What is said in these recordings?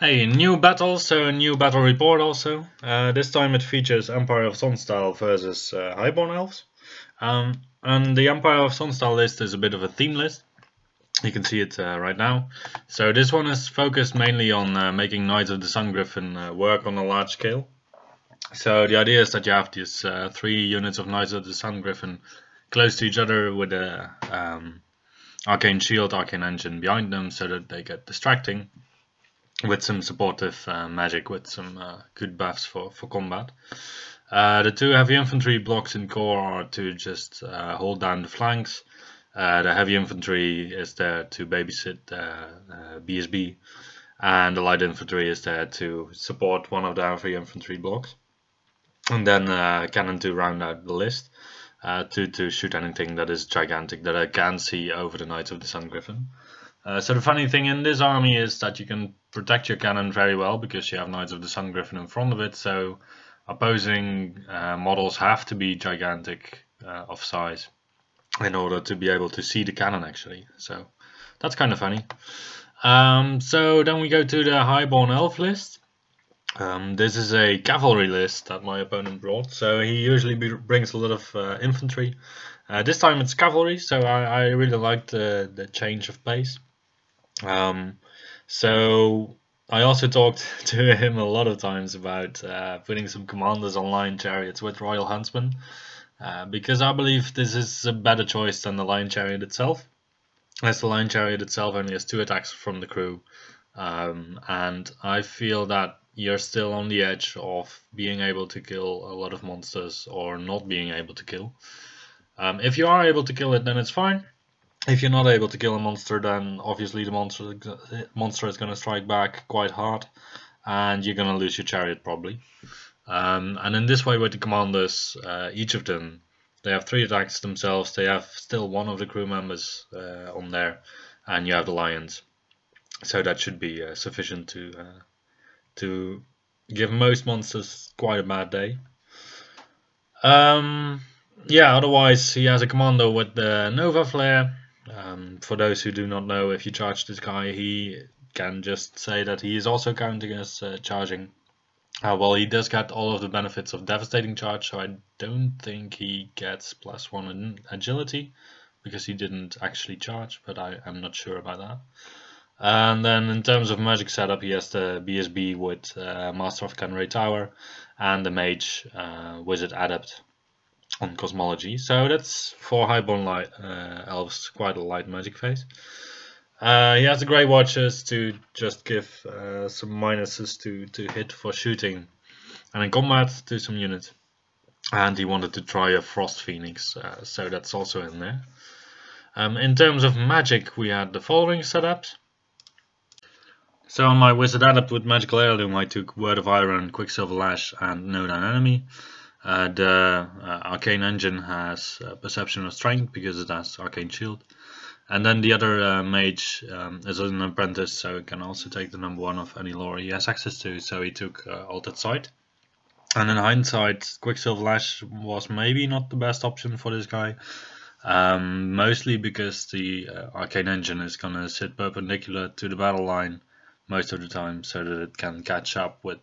Hey, new battle, so a new battle report also. This time it features Empire of Sunstyle versus Highborn Elves. And the Empire of Sunstyle list is a bit of a theme list. You can see it right now. So this one is focused mainly on making Knights of the Sun Griffin work on a large scale. So the idea is that you have these 3 units of Knights of the Sun Griffin close to each other with a Arcane Shield, Arcane Engine behind them so that they get distracting, with some supportive magic, with some good buffs for combat. The 2 heavy infantry blocks in core are to just hold down the flanks. The heavy infantry is there to babysit BSB, and the light infantry is there to support one of the heavy infantry blocks. And then cannon to round out the list, to shoot anything that is gigantic that I can see over the Knights of the Sun Griffin. So the funny thing in this army is that you can protect your cannon very well because you have Knights of the Sun Griffin in front of it, so opposing models have to be gigantic of size in order to be able to see the cannon actually. So that's kind of funny. So then we go to the Highborn Elf list. This is a cavalry list that my opponent brought, so he usually brings a lot of infantry. This time it's cavalry, so I really liked the change of pace. So I also talked to him a lot of times about putting some commanders on Lion Chariots with Royal Huntsmen, because I believe this is a better choice than the Lion Chariot itself, as the Lion Chariot itself only has 2 attacks from the crew, and I feel that you're still on the edge of being able to kill a lot of monsters or not being able to kill. If you are able to kill it, then it's fine. If you're not able to kill a monster, then obviously the monster is going to strike back quite hard, and you're going to lose your chariot probably. And in this way with the commanders, each of them, they have 3 attacks themselves, they have still one of the crew members on there, and you have the lions. So that should be sufficient to give most monsters quite a bad day. Yeah, otherwise he has a commando with the Nova Flare. For those who do not know, if you charge this guy, he can just say that he is also counting as charging. Well, he does get all of the benefits of devastating charge, so I don't think he gets +1 in agility, because he didn't actually charge, but I'm not sure about that. And then in terms of magic setup, he has the BSB with Master of Canray Tower and the Mage Wizard Adept on Cosmology. So that's for Highborn Elves quite a light magic phase. He has the Grey Watchers to just give some minuses to hit for shooting and in combat to some units. And he wanted to try a Frost Phoenix, so that's also in there. In terms of magic, we had the following setups. So on my Wizard Adept with Magical Heirloom, I took Word of Iron, Quicksilver Lash and Know Thine Enemy. The Arcane Engine has Perception of Strength because it has Arcane Shield. And then the other mage is an apprentice, so it can also take the #1 of any lore he has access to, so he took Altered Sight. And in hindsight, Quicksilver Lash was maybe not the best option for this guy, mostly because the Arcane Engine is going to sit perpendicular to the battle line most of the time, so that it can catch up with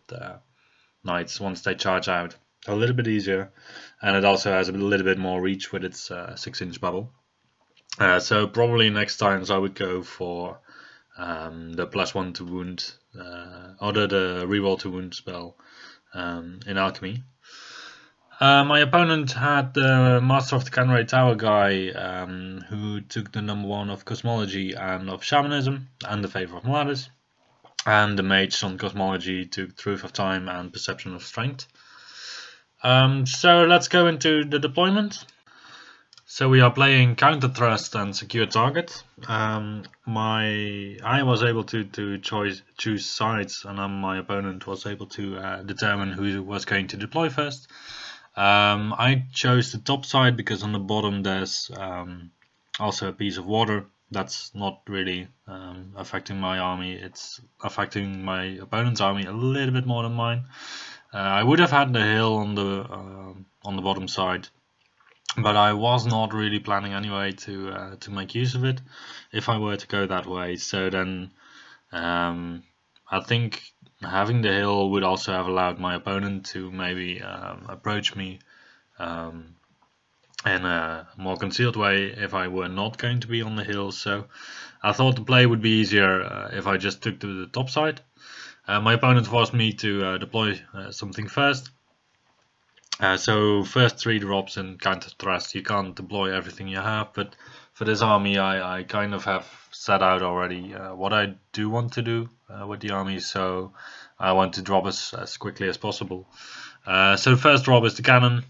knights once they charge out a little bit easier, and it also has a little bit more reach with its 6-inch bubble. So probably next times I would go for the +1 to wound, or the reroll to wound spell in Alchemy. My opponent had the Master of the Canray Tower guy, who took the #1 of Cosmology and of Shamanism and the Favor of Mladis. And the mage on Cosmology took Truth of Time and Perception of Strength. So let's go into the deployment. So we are playing Counter Thrust and Secure Target. I was able to choose sides, and my opponent was able to determine who was going to deploy first. I chose the top side because on the bottom there's also a piece of water. That's not really affecting my army. It's affecting my opponent's army a little bit more than mine. I would have had the hill on the bottom side, but I was not really planning anyway to make use of it if I were to go that way. So then I think having the hill would also have allowed my opponent to maybe approach me in a more concealed way if I were not going to be on the hill. So I thought the play would be easier if I just took to the top side. My opponent forced me to deploy something first. So first 3 drops in counter thrust, you can't deploy everything you have, but for this army I kind of have set out already what I do want to do with the army, so I want to drop as quickly as possible. So the first drop is the cannon.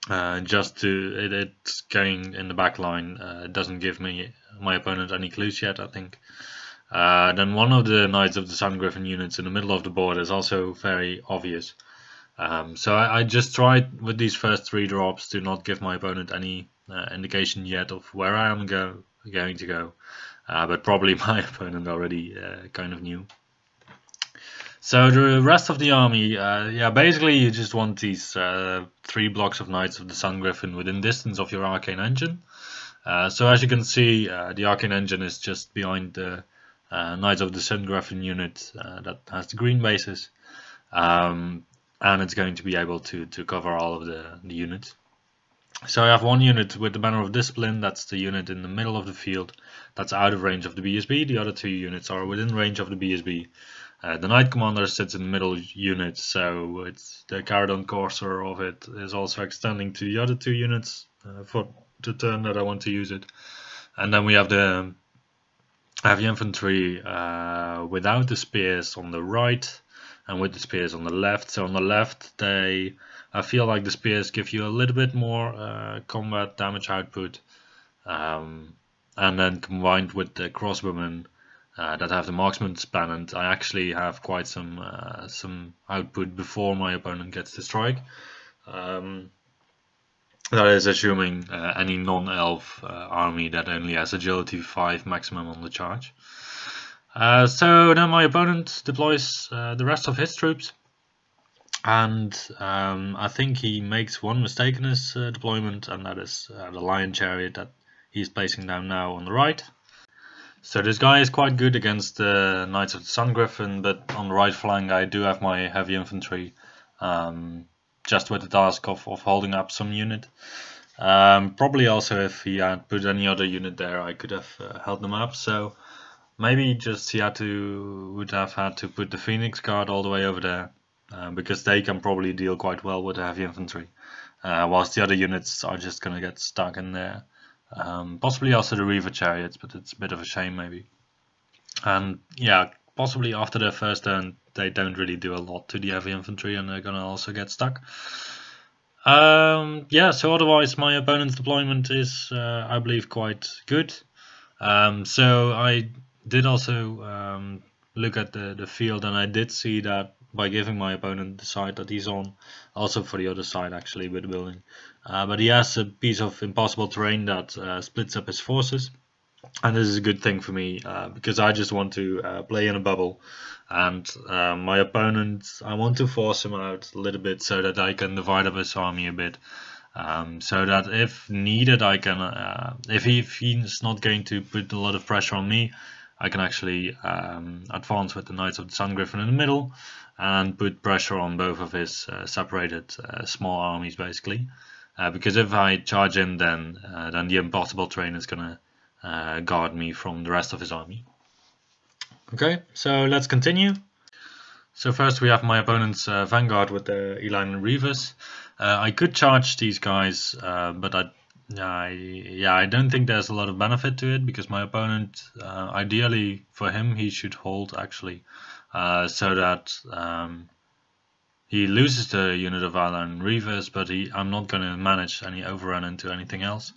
It's going in the back line. It doesn't give my opponent any clues yet, I think. Then one of the Knights of the Sun Griffon units in the middle of the board is also very obvious. So I just tried with these first 3 drops to not give my opponent any indication yet of where I am going to go, but probably my opponent already kind of knew. So the rest of the army, yeah, basically you just want these 3 blocks of Knights of the Sun Griffon within distance of your Arcane Engine. So as you can see, the Arcane Engine is just behind the Knights of the Sun Griffon unit that has the green bases. And it's going to be able to cover all of the units. So I have one unit with the Banner of Discipline, that's the unit in the middle of the field, that's out of range of the BSB. The other 2 units are within range of the BSB. The Knight Commander sits in the middle unit, so it's the Caradon Courser of it is also extending to the other 2 units for the turn that I want to use it. And then we have the heavy infantry without the spears on the right, and with the spears on the left. So on the left, I feel like the spears give you a little bit more combat damage output, and then combined with the crossbowmen that have the marksman's pennant, I actually have quite some output before my opponent gets the strike. That is assuming any non-elf army that only has agility 5 maximum on the charge. So then my opponent deploys the rest of his troops, and I think he makes one mistake in his deployment, and that is the Lion Chariot that he's placing down now on the right. So this guy is quite good against the Knights of the Sun Griffon, but on the right flank I do have my heavy infantry, just with the task of holding up some unit. Probably also if he had put any other unit there I could have held them up, so maybe just he would have had to put the Phoenix Guard all the way over there, because they can probably deal quite well with the heavy infantry, whilst the other units are just going to get stuck in there. Possibly also the Reaver Chariots, but it's a bit of a shame maybe. And yeah, possibly after their first turn they don't really do a lot to the heavy infantry and they're going to also get stuck. Yeah, so otherwise my opponent's deployment is I believe quite good. So I did also look at the field, and I did see that by giving my opponent the side that he's on, also for the other side actually with building, but he has a piece of impossible terrain that splits up his forces, and this is a good thing for me because I just want to play in a bubble, and my opponent, I want to force him out a little bit so that I can divide up his army a bit. So that if needed I can, if he's not going to put a lot of pressure on me, I can actually advance with the Knights of the Sun Griffon in the middle and put pressure on both of his separated small armies basically. Because if I charge in, then the impossible terrain is going to guard me from the rest of his army. Okay, so let's continue. So first we have my opponent's Vanguard with the Eline Reavers. I could charge these guys, but I don't think there's a lot of benefit to it, because my opponent, ideally for him, he should hold actually, so that he loses the unit of Eline Reavers, but I'm not going to manage any overrun into anything else,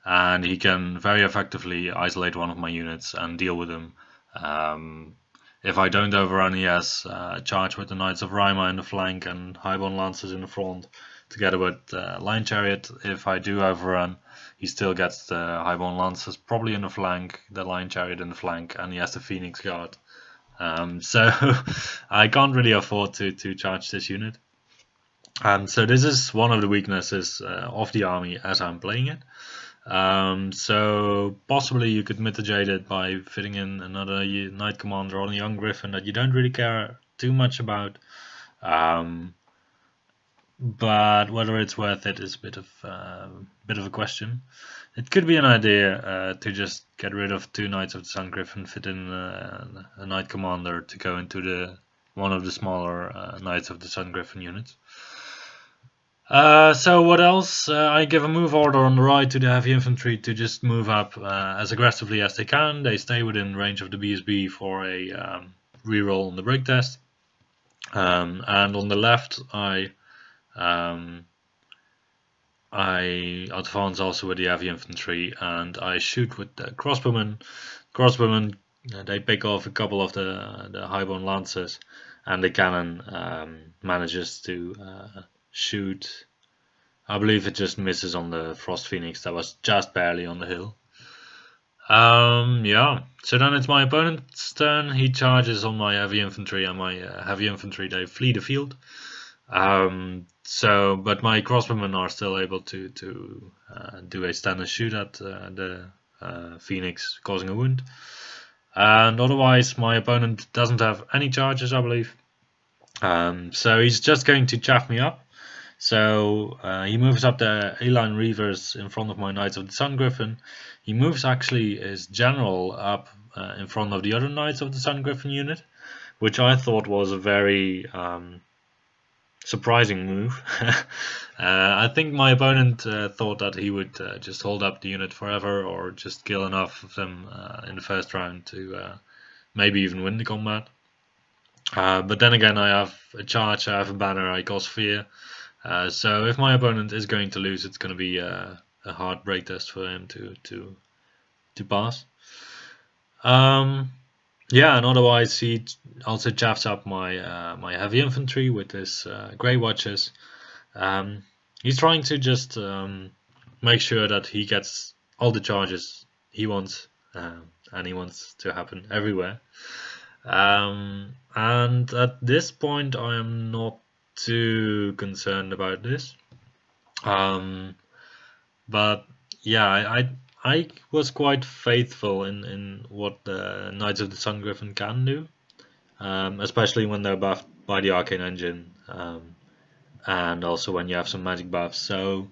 and he can very effectively isolate one of my units and deal with him. If I don't overrun, he has charge with the Knights of Rima in the flank and Highborn Lancers in the front, together with Lion Chariot. If I do overrun, he still gets the Highborn Lancers probably in the flank, the Lion Chariot in the flank, and he has the Phoenix Guard. So I can't really afford to charge this unit. So this is one of the weaknesses of the army as I'm playing it. So possibly you could mitigate it by fitting in another Knight Commander on a young Griffin that you don't really care too much about. But whether it's worth it is a bit of a question. It could be an idea to just get rid of 2 Knights of the Sun Griffin, fit in a Knight Commander to go into one of the smaller Knights of the Sun Griffin units. So what else? I give a move order on the right to the heavy infantry to just move up as aggressively as they can. They stay within range of the BSB for a reroll on the break test. And on the left, I advance also with the heavy infantry, and I shoot with the crossbowmen. Crossbowmen, they pick off a couple of the highborn lancers, and the cannon manages to shoot. I believe it just misses on the Frost Phoenix that was just barely on the hill. Yeah, so then it's my opponent's turn. He charges on my heavy infantry, and my heavy infantry, they flee the field. But my crossbowmen are still able to do a standard shoot at the Phoenix, causing a wound. And otherwise, my opponent doesn't have any charges, I believe. So he's just going to chaff me up. So he moves up the A-line reavers in front of my Knights of the Sun Griffin. He moves actually his general up in front of the other Knights of the Sun Griffin unit, which I thought was a very surprising move. I think my opponent thought that he would just hold up the unit forever, or just kill enough of them in the first round to maybe even win the combat. But then again, I have a charge, I have a banner, I cause fear. So if my opponent is going to lose, it's going to be a hard break test for him to pass. Yeah, and otherwise he also chaffs up my my heavy infantry with his Grey Watches. He's trying to just make sure that he gets all the charges he wants, and he wants to happen everywhere. And at this point, I am not too concerned about this. But yeah, I was quite faithful in what the Knights of the Sun Griffin can do, especially when they're buffed by the Arcane Engine, and also when you have some magic buffs. So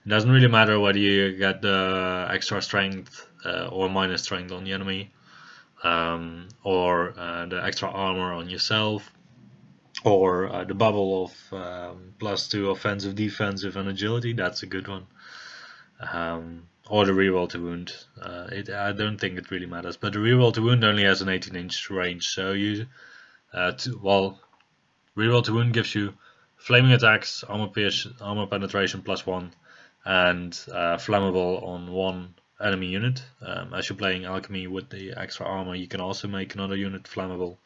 it doesn't really matter whether you get the extra strength or minus strength on the enemy, or the extra armor on yourself, or the bubble of +2 offensive, defensive, and agility. That's a good one. Or the reroll to wound. I don't think it really matters, but the reroll to wound only has an 18-inch range, so you reroll to wound gives you flaming attacks, armor penetration +1, and flammable on one enemy unit. As you're playing alchemy with the extra armor, you can also make another unit flammable,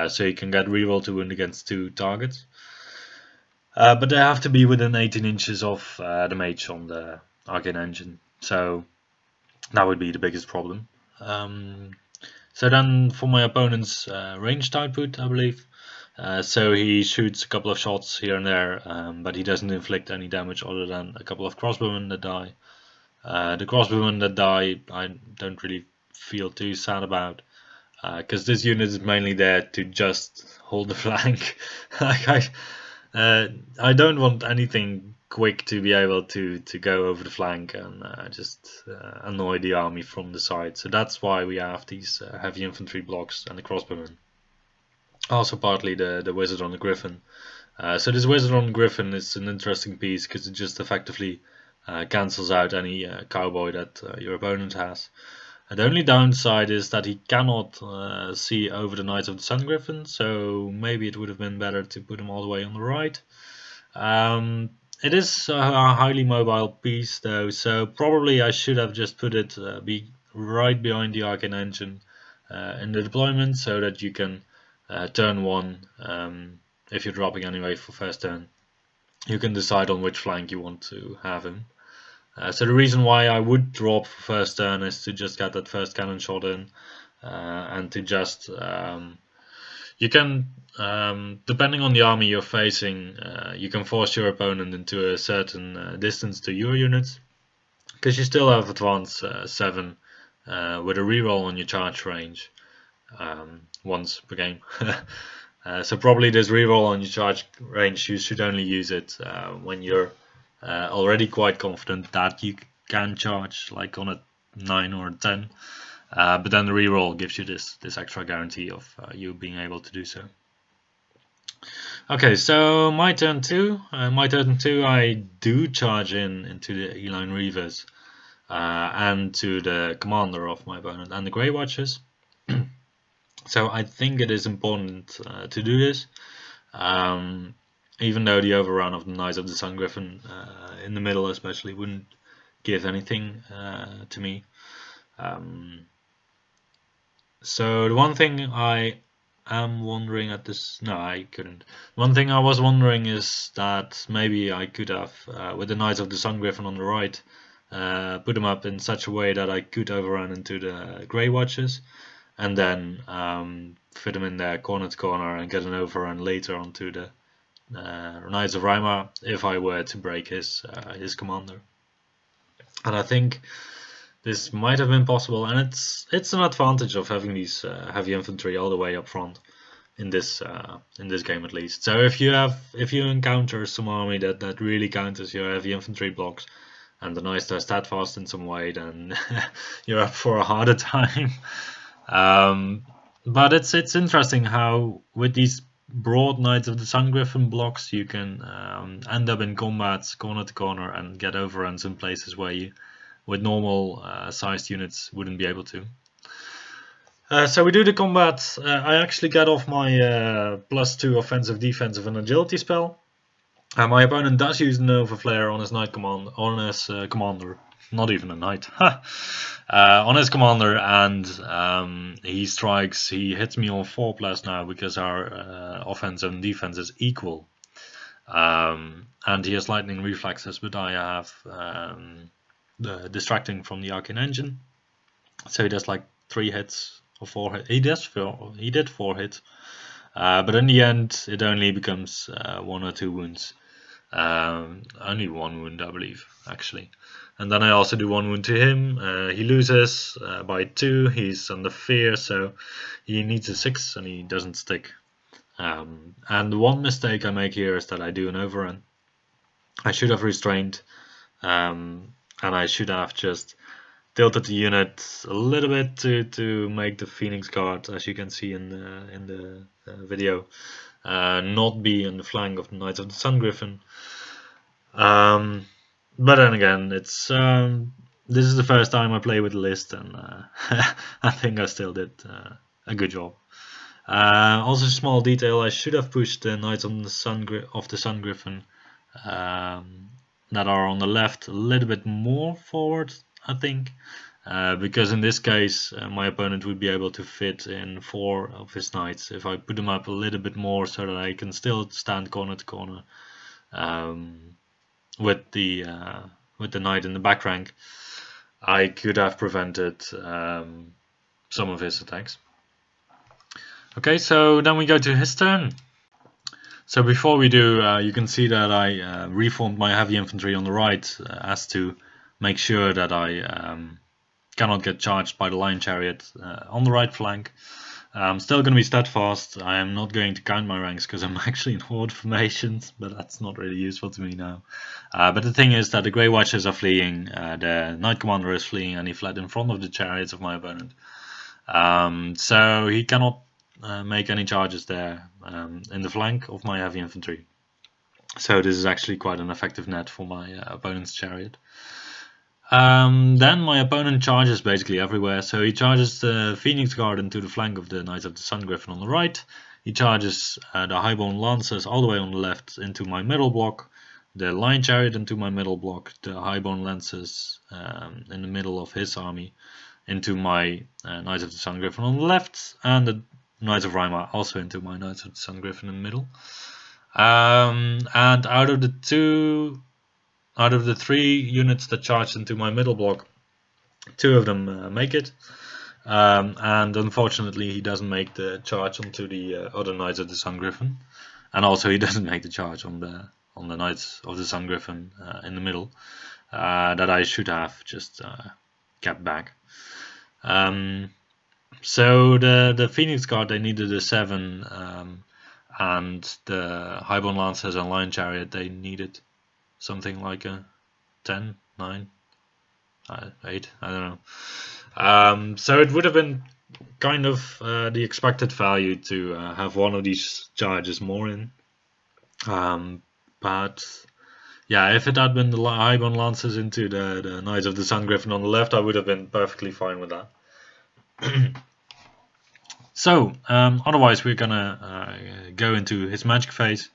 so you can get reroll to wound against 2 targets. But they have to be within 18 inches of the mage on the Arcane Engine, so that would be the biggest problem. So then for my opponent's ranged output, I believe, so he shoots a couple of shots here and there, but he doesn't inflict any damage other than a couple of crossbowmen that die. The crossbowmen that die, I don't really feel too sad about, because this unit is mainly there to just hold the flank. I don't want anything quick to be able to go over the flank and just annoy the army from the side. So that's why we have these heavy infantry blocks and the crossbowmen. Also partly the wizard on the griffin. So this wizard on the griffin is an interesting piece because it just effectively cancels out any cowboy that your opponent has. The only downside is that he cannot see over the Knights of the Sun Griffin, so maybe it would have been better to put him all the way on the right. It is a highly mobile piece though, so probably I should have just put it be right behind the Arcane Engine in the deployment, so that you can turn 1, if you're dropping anyway for first turn, you can decide on which flank you want to have him. So the reason why I would drop for first turn is to just get that first cannon shot in, and to just you can, depending on the army you're facing, you can force your opponent into a certain distance to your units. because you still have advance 7 with a reroll on your charge range once per game. So probably this reroll on your charge range, you should only use it when you're already quite confident that you can charge, like on a 9 or a 10. But then the reroll gives you this extra guarantee of you being able to do so. Okay, so my turn 2. I do charge into the E-line Reavers and to the commander of my opponent and the Grey Watchers. So I think it is important to do this, even though the overrun of the Knights of the Sun Griffon in the middle especially wouldn't give anything to me. So the one thing I am wondering at this, no, I couldn't. One thing I was wondering is that maybe I could have, with the Knights of the Sun Griffon on the right, put them up in such a way that I could overrun into the Grey Watchers, and then fit them in there corner to corner and get an overrun later onto the Knights of Rima if I were to break his commander. And I think this might have been possible, and it's an advantage of having these heavy infantry all the way up front in this game at least. So if you encounter some army that really counters your heavy infantry blocks, and the Knights are steadfast in some way, then you're up for a harder time. But it's interesting how with these broad Knights of the Sun Griffon blocks you can end up in combats corner to corner and get overruns in places where you with normal sized units wouldn't be able to. So we do the combat. I actually get off my +2 offensive, defensive and agility spell. My opponent does use the Nova Flare on his commander, not even a knight, on his commander, and he strikes. He hits me on 4+ now because our offense and defense is equal, and he has lightning reflexes, but I have distracting from the Arcane Engine, so he does like 3 hits or 4 hits. He did 4 hits, but in the end it only becomes 1 or 2 wounds. Only 1 wound, I believe, actually. And then I also do 1 wound to him. He loses by 2. He's under fear, so he needs a 6 and he doesn't stick. And the one mistake I make here is that I do an overrun. I should have restrained, and I should have just tilted the unit a little bit to make the Phoenix Guard, as you can see in the video, not be in the flank of the Knights of the Sun Griffon. But then again, it's this is the first time I play with the list, and I think I still did a good job. Also, small detail: I should have pushed the Knights of the Sun Griffon that are on the left a little bit more forward, I think, because in this case my opponent would be able to fit in 4 of his knights if I put them up a little bit more, so that I can still stand corner to corner with the knight in the back rank. I could have prevented some of his attacks. Okay, so then we go to his turn. So before we do, you can see that I reformed my heavy infantry on the right as to make sure that I cannot get charged by the line chariot on the right flank. I'm still going to be steadfast. I am not going to count my ranks because I'm actually in horde formations, but that's not really useful to me now. But the thing is that the Grey Watchers are fleeing, the Knight Commander is fleeing, and he fled in front of the chariots of my opponent. So he cannot make any charges there in the flank of my heavy infantry. So this is actually quite an effective net for my opponent's chariot. Then my opponent charges basically everywhere. So he charges the Phoenix Guard into the flank of the Knights of the Sun Griffon on the right. He charges the Highborn Lancers all the way on the left into my middle block, the Line Chariot into my middle block, the Highborn Lancers in the middle of his army into my Knights of the Sun Griffon on the left, and the Knights of Rima also into my Knights of the Sun Griffon in the middle. And out of the 3 units that charged into my middle block, 2 of them make it, and unfortunately he doesn't make the charge onto the other Knights of the Sun Griffon, and also he doesn't make the charge on the Knights of the Sun Griffon in the middle. that I should have just kept back. So the Phoenix Guard, they needed a 7, and the Highborn Lancers and Lion Chariot, they needed something like a 10, 9, 8, I don't know. So it would have been kind of the expected value to have one of these charges more in. But yeah, if it had been the Highborn Lancers into the Knights of the Sun Griffin on the left, I would have been perfectly fine with that. So, otherwise we're gonna go into his magic phase.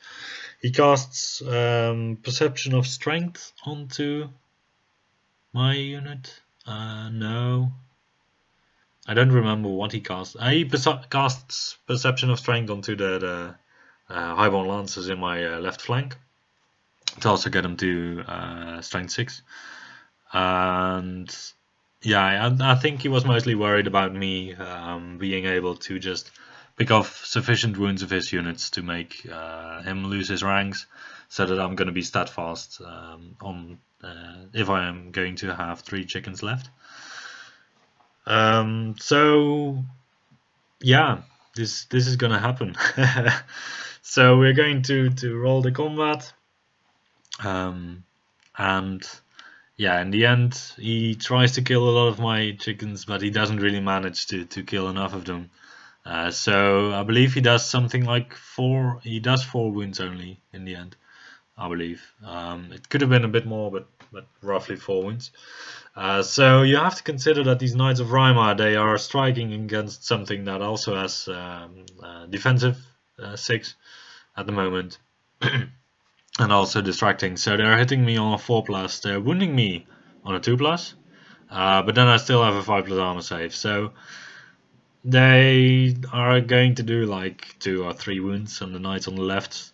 He casts Perception of Strength onto my unit. No, I don't remember what he casts. He casts Perception of Strength onto the Highborn Lancers in my left flank to also get him to Strength 6. And yeah, I think he was mostly worried about me being able to just pick off sufficient wounds of his units to make him lose his ranks, so that I'm going to be steadfast on if I am going to have 3 chickens left. So yeah, this is going to happen. So we're going to roll the combat, and yeah, in the end, he tries to kill a lot of my chickens, but he doesn't really manage to kill enough of them. So I believe he does something like 4. He does 4 wounds only in the end, I believe. It could have been a bit more, but roughly 4 wounds. So you have to consider that these Knights of Rima, they are striking against something that also has defensive 6 at the moment. And also distracting, so they're hitting me on a 4+, they're wounding me on a 2+, but then I still have a 5+ armor save, so they are going to do like 2 or 3 wounds, and the knights on the left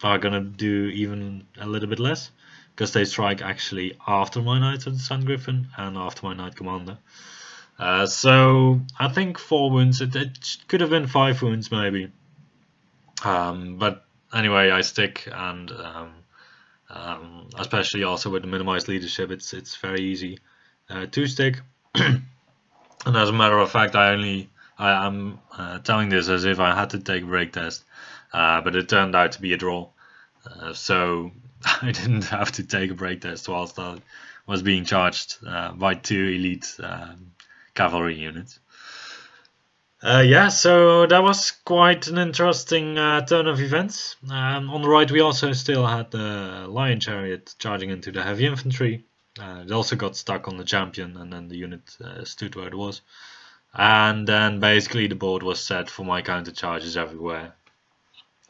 are gonna do even a little bit less, because they strike actually after my Knights of the Sun Griffin and after my Knight Commander. So I think 4 wounds, it could have been 5 wounds maybe, but anyway, I stick, and especially also with the minimized leadership, it's very easy to stick. And as a matter of fact, I'm telling this as if I had to take a break test, but it turned out to be a draw, so I didn't have to take a break test whilst I was being charged by 2 elite cavalry units. Yeah, so that was quite an interesting turn of events. On the right, we also still had the Lion Chariot charging into the heavy infantry. It also got stuck on the champion, and then the unit stood where it was. And then basically the board was set for my counter charges everywhere.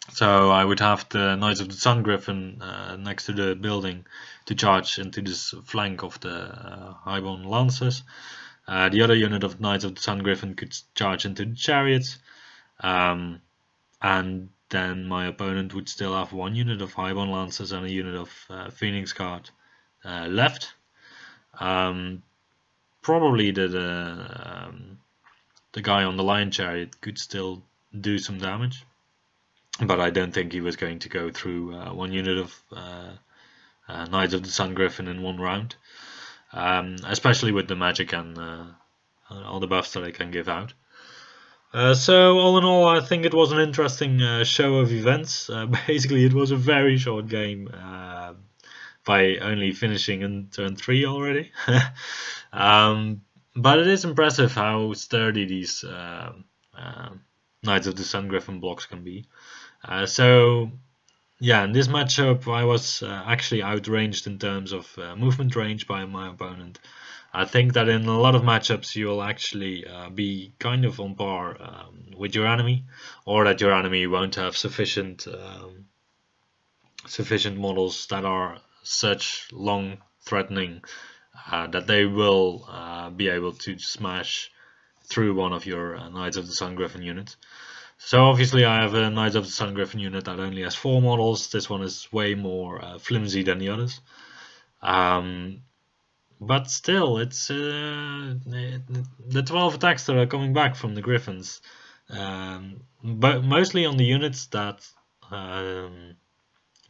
So I would have the Knights of the Sun Griffin next to the building to charge into this flank of the Highborn Lancers. The other unit of Knights of the Sun Griffin could charge into the chariots, and then my opponent would still have 1 unit of Highborn Lancers and a unit of Phoenix Guard left. Probably the guy on the Lion Chariot could still do some damage, but I don't think he was going to go through 1 unit of Knights of the Sun Griffin in 1 round. Especially with the magic and all the buffs that I can give out. So all in all, I think it was an interesting show of events. Basically, it was a very short game by only finishing in turn 3 already. But it is impressive how sturdy these Knights of the Sun Griffin blocks can be. So yeah, in this matchup I was actually outranged in terms of movement range by my opponent. I think that in a lot of matchups you'll actually be kind of on par with your enemy, or that your enemy won't have sufficient models that are such long threatening that they will be able to smash through one of your Knights of the Sun Griffin units. So obviously I have a Knights of the Sun Griffin unit that only has 4 models. This one is way more flimsy than the others. But still, it's the 12 attacks that are coming back from the Griffins. But mostly on the units that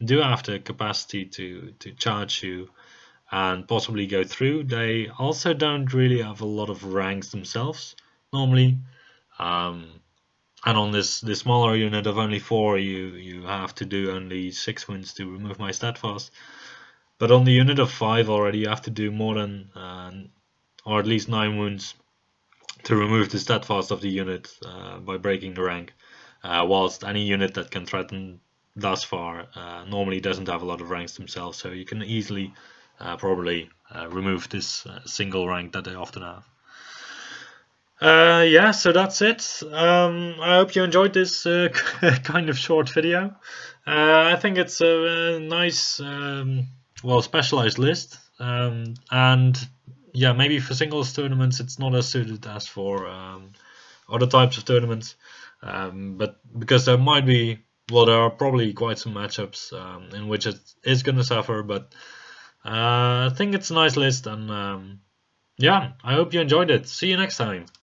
do have the capacity to charge you and possibly go through. They also don't really have a lot of ranks themselves normally, and on this smaller unit of only 4, you have to do only 6 wounds to remove my steadfast. But on the unit of 5 already, you have to do more than or at least 9 wounds to remove the steadfast of the unit by breaking the rank. Whilst any unit that can threaten thus far normally doesn't have a lot of ranks themselves, so you can easily probably remove this single rank that they often have. Yeah, so that's it. I hope you enjoyed this kind of short video. I think it's a nice, well, specialized list, and yeah, maybe for singles tournaments it's not as suited as for other types of tournaments, but because there might be, well, there are probably quite some matchups in which it is going to suffer, but I think it's a nice list, and yeah, I hope you enjoyed it. See you next time.